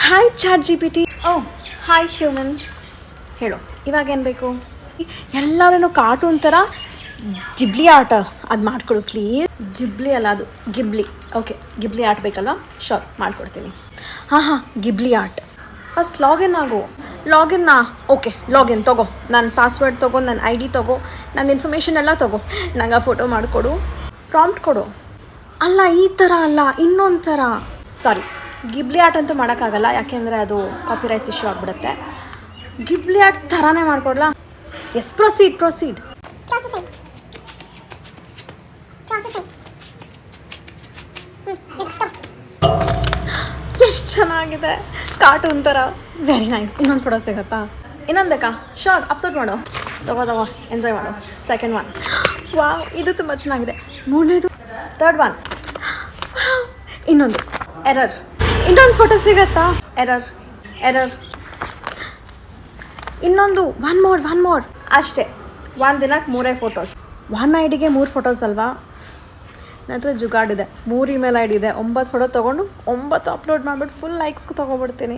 Hi chat G P T. Oh hi human. ಹೇಳು ಇವಾಗ ಏನು ಬೇಕು? ಎಲ್ಲರೂ ಕಾರ್ಟೂನ್ ಥರ ಜಿಬ್ಲಿ ಆಟ ಅದು ಮಾಡಿಕೊಡು ಪ್ಲೀಸ್. ಜಿಬ್ಲಿ ಅಲ್ಲ, ಅದು ಗಿಬ್ಲಿ. ಓಕೆ, ಗಿಬ್ಲಿ ಆರ್ಟ್ ಬೇಕಲ್ವಾ? ಶೋರ್, ಮಾಡಿಕೊಡ್ತೀನಿ. ಹಾಂ, ಗಿಬ್ಲಿ ಆರ್ಟ್. ಫಸ್ಟ್ ಲಾಗಿನ್ ಆಗು. ಲಾಗಿನ್ನಾ? ಓಕೆ, ಲಾಗಿನ್ ತೊಗೋ. ನನ್ನ ಪಾಸ್ವರ್ಡ್ ತೊಗೋ, ನನ್ನ ಐ ಡಿ ತೊಗೋ, ನನ್ನ ಇನ್ಫಾರ್ಮೇಷನ್ ಎಲ್ಲ ತೊಗೋ. ನಂಗೆ ಆ ಫೋಟೋ ಮಾಡಿಕೊಡು, ಪ್ರಾಂಪ್ಟ್ ಕೊಡು. ಅಲ್ಲ, ಈ ಥರ ಅಲ್ಲ, ಇನ್ನೊಂದು ಥರ. ಸಾರಿ, ಗಿಬ್ಲಿ ಆರ್ಟ್ ಅಂತೂ ಮಾಡೋಕ್ಕಾಗಲ್ಲ, ಯಾಕೆಂದರೆ ಅದು ಕಾಪಿರೈಟ್ಸ್ ಇಶ್ಯೂ ಆಗಿಬಿಡುತ್ತೆ. ಗಿಬ್ಲಿ ಆರ್ಟ್ ಥರನೇ ಮಾಡಿಕೊಡ್ಲಾ? S, proceed. ಎಷ್ಟು ಚೆನ್ನಾಗಿದೆ, ಕಾರ್ಟೂನ್ ಥರ. Very nice. ಇನ್ನೊಂದು ಫೋಟೋ ಸಿಗುತ್ತಾ? ಇನ್ನೊಂದು ಬೇಕಾ? ಶೋರ್, ಅಪ್ಲೋಡ್ ಮಾಡು. ತಗೋ, ಎಂಜಾಯ್ ಮಾಡು. Second one. ವಾವ್, ಇದು ತುಂಬ ಚೆನ್ನಾಗಿದೆ. ಮೂರನೇದು, ಥರ್ಡ್ ಒನ್. ಇನ್ನೊಂದು ಎರರ್. ಇನ್ನೊಂದು ಫೋಟೋ ಸಿಗತ್ತಾ? ಎರರ್. ಇನ್ನೊಂದು ಒನ್ ಮೋರ್. ಅಷ್ಟೇ, ಒಂದು ದಿನಕ್ಕೆ 3 ಫೋಟೋಸ್. ಒನ್ ಐ ಡಿಗೆ 3 ಫೋಟೋಸ್ ಅಲ್ವಾ? ನನ್ನ ಹತ್ರ ಜುಗಾಡಿದೆ. 3 ಇಮೇಲ್ ಐ ಡಿ ಇದೆ. 9 ಫೋಟೋ ತೊಗೊಂಡು 9 ಅಪ್ಲೋಡ್ ಮಾಡಿಬಿಟ್ಟು ಫುಲ್ ಲೈಕ್ಸ್ಗೂ ತೊಗೊಬಿಡ್ತೀನಿ.